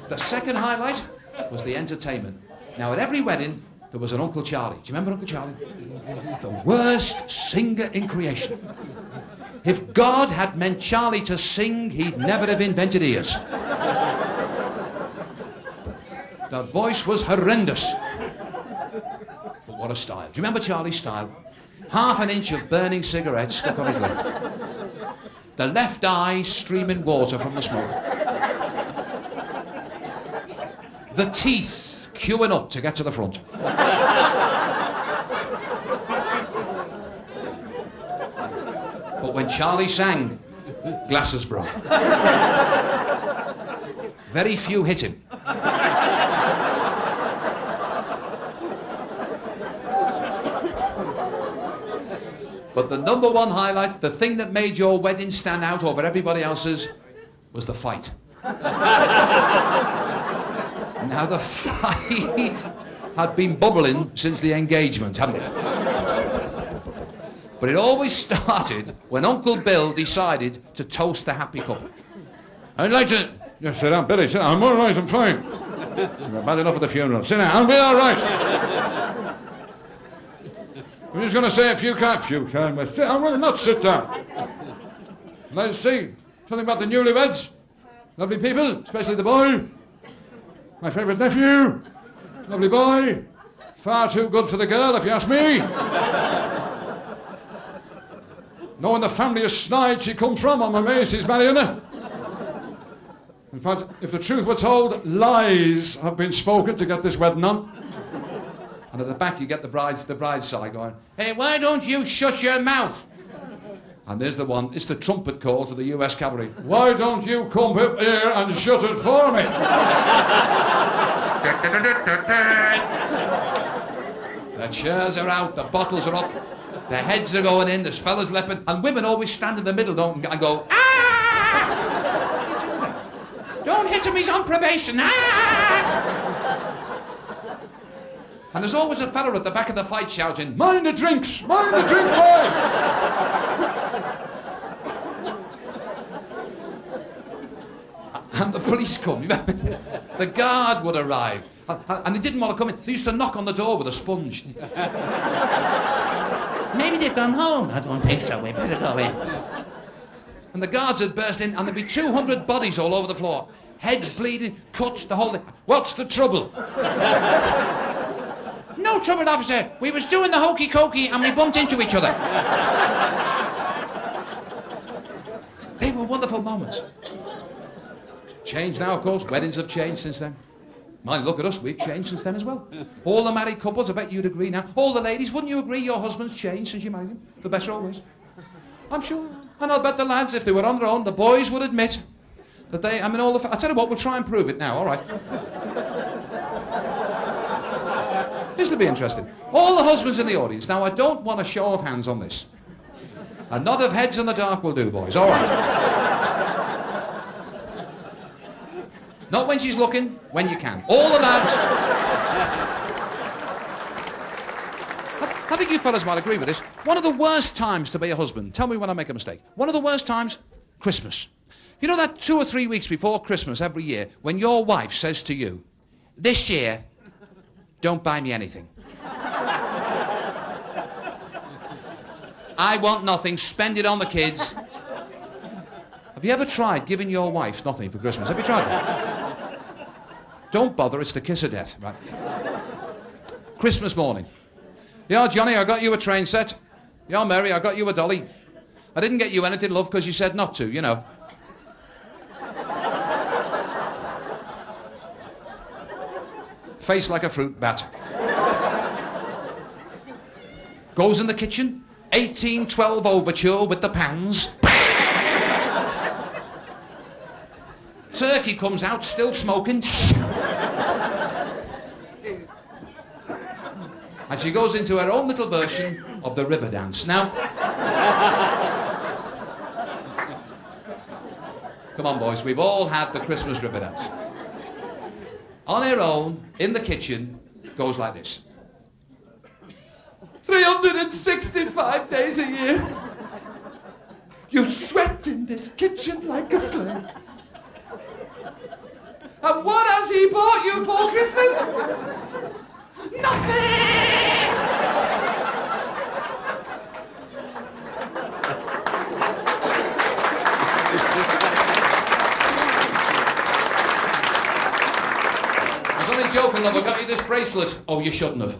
The second highlight was the entertainment. Now, at every wedding, there was an Uncle Charlie. Do you remember Uncle Charlie? The worst singer in creation. If God had meant Charlie to sing, he'd never have invented ears. The voice was horrendous. But what a style. Do you remember Charlie's style? Half an inch of burning cigarettes stuck on his lip. The left eye streaming water from the smoke. The teeth queuing up to get to the front. But when Charlie sang, glasses broke. Very few hit him. But the number one highlight, the thing that made your wedding stand out over everybody else's, was the fight. Now the fight had been bubbling since the engagement, hadn't it? But it always started when Uncle Bill decided to toast the happy couple. I'd like to... Yes, sit down, Billy, sit down. I'm all right, I'm fine. You're bad enough at the funeral. Sit down, I'll be all right. I'm just going to say a few kind words. I will not sit down. Let's see. Something about the newlyweds. Lovely people, especially the boy. My favourite nephew. Lovely boy. Far too good for the girl, if you ask me. Knowing the family of snide she come from, I'm amazed he's marrying her. In fact, if the truth were told, lies have been spoken to get this wedding on. And at the back you get the bride's side going, "Hey, why don't you shut your mouth?" And there's the one, it's the trumpet call to the US cavalry. "Why don't you come up here and shut it for me?" The chairs are out, the bottles are up, the heads are going in, there's fellas leopard, and women always stand in the middle, and go, "Ah! Don't hit him, he's on probation, ah!" And there's always a fella at the back of the fight shouting, mind the drinks, boys!" And the police come, the guard would arrive, and they didn't want to come in. They used to knock on the door with a sponge. "Maybe they've gone home." "I don't think so, we better go in." And the guards had burst in, and there'd be 200 bodies all over the floor. Heads bleeding, cuts, the whole thing. "What's the trouble?" "No trouble, officer. We was doing the hokey-cokey and we bumped into each other." wonderful moments. Changed now, of course. Weddings have changed since then. Mind, look at us, we've changed since then as well. All the married couples, I bet you'd agree now. All the ladies, wouldn't you agree your husband's changed since you married him? For better or worse? I'm sure. And I'll bet the lads, if they were on their own, the boys would admit that they, I mean, all the... I'll tell you what, we'll try and prove it now, all right? This will be interesting. All the husbands in the audience. Now, I don't want a show of hands on this. A nod of heads in the dark will do, boys, all right? Not when she's looking, when you can. All the lads... I think you fellas might agree with this. One of the worst times to be a husband, tell me when I make a mistake. One of the worst times, Christmas. You know that 2 or 3 weeks before Christmas every year, when your wife says to you, this year, don't buy me anything. I want nothing, spend it on the kids. Have you ever tried giving your wife nothing for Christmas? Have you tried that? Don't bother, it's the kiss of death, right? Christmas morning. Yeah, Johnny, I got you a train set. Yeah, Mary, I got you a dolly. I didn't get you anything, love, because you said not to, you know. Face like a fruit bat. Goes in the kitchen, 1812 overture with the pans. Turkey comes out, still smoking. And she goes into her own little version of the river dance. Now, come on, boys, we've all had the Christmas river dance. On her own, in the kitchen, goes like this. 365 days a year, you sweat in this kitchen like a slave. And what has he bought you for Christmas? Nothing! I was only joking, love, I got you this bracelet. Oh, you shouldn't have.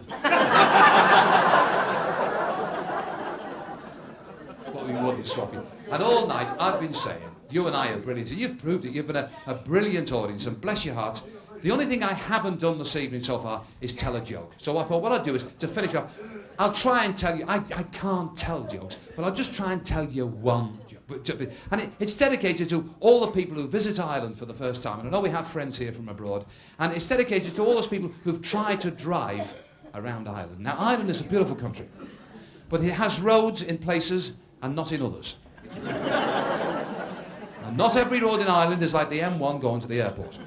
But we wouldn't swap it. And all night, I've been saying, you and I are brilliant. And you've proved it. You've been a brilliant audience, and bless your hearts. The only thing I haven't done this evening so far is tell a joke. So I thought what I'd do is, to finish off, I'll try and tell you, I can't tell jokes, but I'll just try and tell you one joke. And it's dedicated to all the people who visit Ireland for the first time. And I know we have friends here from abroad. And it's dedicated to all those people who've tried to drive around Ireland. Now, Ireland is a beautiful country, but it has roads in places and not in others. And not every road in Ireland is like the M1 going to the airport.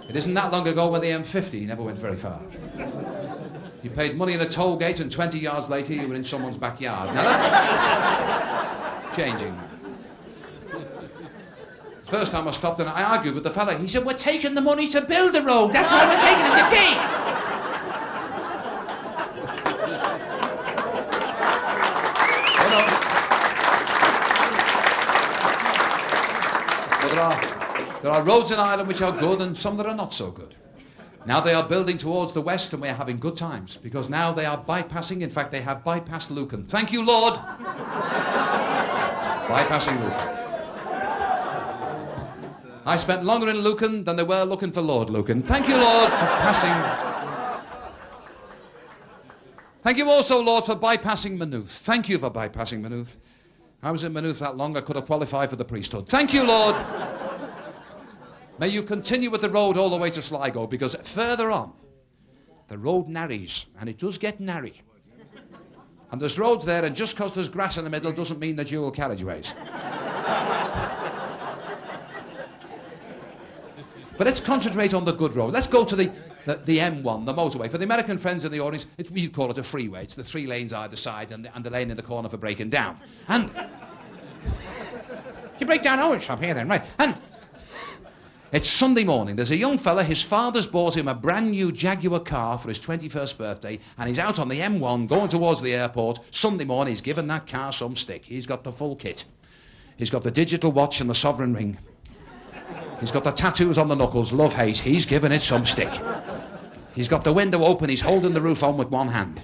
It isn't that long ago when the M50 never went very far. You paid money in a toll gate and 20 yards later you were in someone's backyard. Now that's changing. First time I stopped and I argued with the fella. He said, we're taking the money to build the road. That's why we're taking it to see. There are roads in Ireland which are good and some that are not so good. Now they are building towards the west and we are having good times because now they are bypassing, in fact they have bypassed Lucan. Thank you, Lord. Bypassing Lucan. I spent longer in Lucan than they were looking for Lord Lucan. Thank you, Lord, for passing. Thank you also, Lord, for bypassing Maynooth. Thank you for bypassing Maynooth. I was in Maynooth that long I could have qualified for the priesthood. Thank you, Lord. May you continue with the road all the way to Sligo, because further on, the road narrows, and it does get narrow. And there's roads there, and just because there's grass in the middle doesn't mean they're dual carriageways. But let's concentrate on the good road. Let's go to the M1, the motorway. For the American friends in the audience, we'd call it a freeway. It's the 3 lanes either side and the lane in the corner for breaking down. And you break down, oh, it's up here then, right. And it's Sunday morning. There's a young fella, his father's bought him a brand new Jaguar car for his 21st birthday, and he's out on the M1 going towards the airport. Sunday morning, he's given that car some stick. He's got the full kit. He's got the digital watch and the sovereign ring. He's got the tattoos on the knuckles, love, hate. He's given it some stick. He's got the window open, he's holding the roof on with one hand.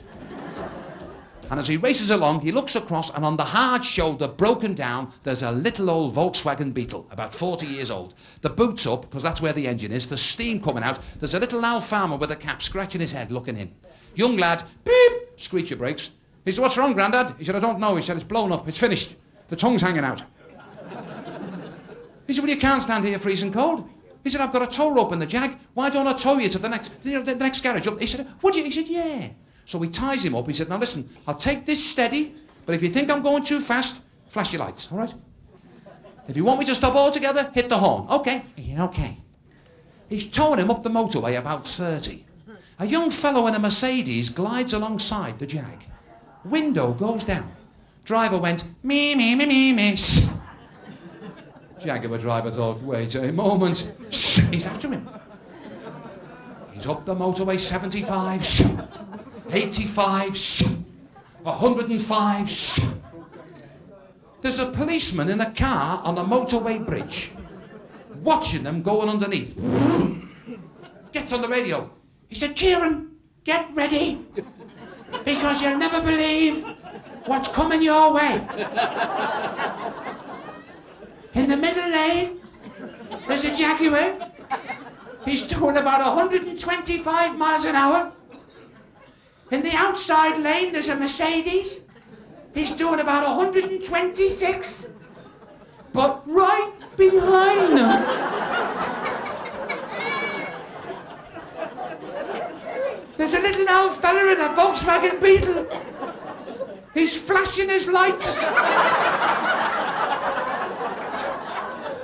And as he races along, he looks across, and on the hard shoulder, broken down, there's a little old Volkswagen Beetle, about 40 years old. The boot's up, because that's where the engine is. There's steam coming out. There's a little old farmer with a cap scratching his head, looking in. Young lad, beep, screecher brakes. He said, what's wrong, Grandad? He said, I don't know. He said, it's blown up. It's finished. The tongue's hanging out. He said, well, you can't stand here freezing cold. He said, I've got a tow rope in the Jag. Why don't I tow you to the next garage up? He said, would you? He said, yeah. So he ties him up. He said, now listen, I'll take this steady, but if you think I'm going too fast, flash your lights, all right? If you want me to stop altogether, hit the horn. Okay. He said, okay. He's towing him up the motorway about 30. A young fellow in a Mercedes glides alongside the Jag. Window goes down. Driver went, me, me, me, me, me. Jaguar driver thought, wait a moment. He's after him. He's up the motorway, 75, 85, 105. There's a policeman in a car on a motorway bridge, watching them going underneath. Gets on the radio. He said, Kieran, get ready, because you'll never believe what's coming your way. In the middle lane, there's a Jaguar. He's doing about 125 miles an hour. In the outside lane, there's a Mercedes. He's doing about 126. But right behind them, there's a little old fella in a Volkswagen Beetle. He's flashing his lights.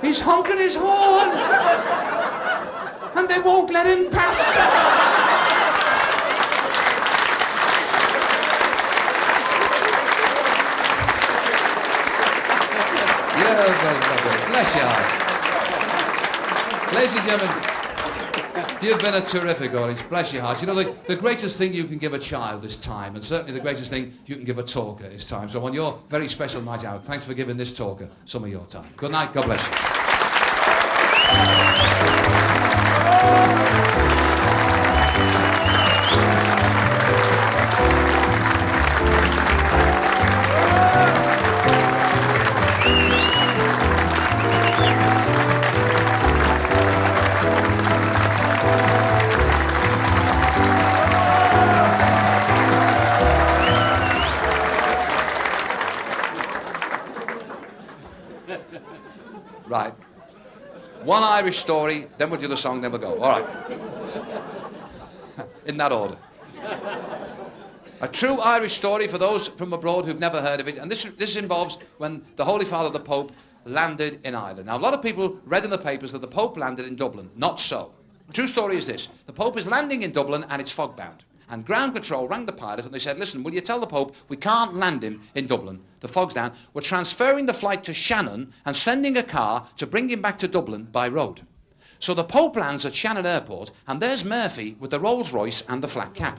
He's honking his horn, and they won't let him past. Bless your heart. Ladies and gentlemen, you've been a terrific audience. Bless your heart. You know, the greatest thing you can give a child is time, and certainly the greatest thing you can give a talker is time. So on your very special night out, thanks for giving this talker some of your time. Good night. God bless you. Right. One Irish story, then we'll do the song, then we'll go. All right. In that order. A true Irish story for those from abroad who've never heard of it. And this involves when the Holy Father, the Pope, landed in Ireland. Now, a lot of people read in the papers that the Pope landed in Dublin. Not so. The true story is this. The Pope is landing in Dublin and it's fog-bound. And ground control rang the pilot and they said, listen, will you tell the Pope we can't land him in Dublin? The fog's down. We're transferring the flight to Shannon and sending a car to bring him back to Dublin by road. So the Pope lands at Shannon Airport and there's Murphy with the Rolls Royce and the flat cap.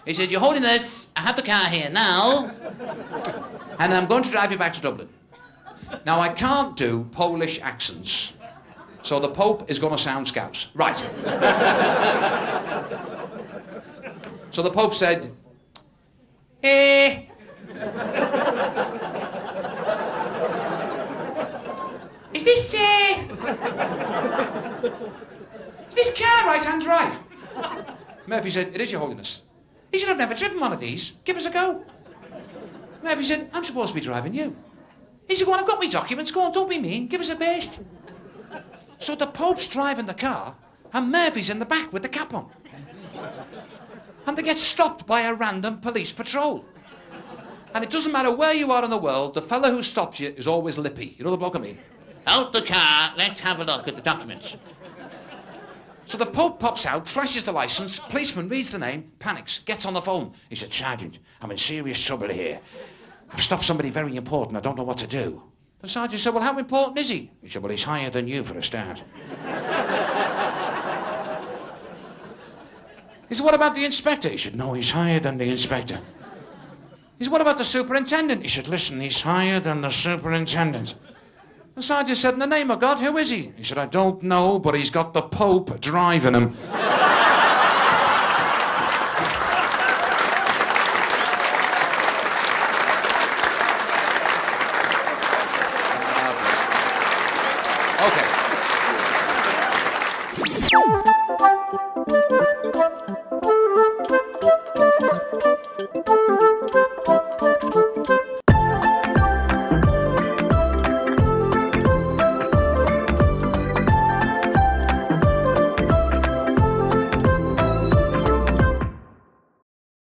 He said, Your Holiness, I have the car here now and I'm going to drive you back to Dublin. Now, I can't do Polish accents, so the Pope is going to sound Scouse. Right. So the Pope said, Is this car right-hand drive? Murphy said, It is, Your Holiness. He said, I've never driven one of these. Give us a go. Murphy said, I'm supposed to be driving you. He said, well, I've got my documents. Go on, don't be mean. Give us a best. So the Pope's driving the car, and Murphy's in the back with the cap on. And they get stopped by a random police patrol. And it doesn't matter where you are in the world, the fella who stops you is always lippy. You know the bloke I mean? Out the car, let's have a look at the documents. So the Pope pops out, flashes the licence, policeman reads the name, panics, gets on the phone. He said, Sergeant, I'm in serious trouble here. I've stopped somebody very important, I don't know what to do. The sergeant said, well, how important is he? He said, well, he's higher than you for a start. He said, what about the inspector? He said, no, he's higher than the inspector. He said, what about the superintendent? He said, listen, he's higher than the superintendent. The sergeant said, in the name of God, who is he? He said, I don't know, but he's got the Pope driving him. Okay.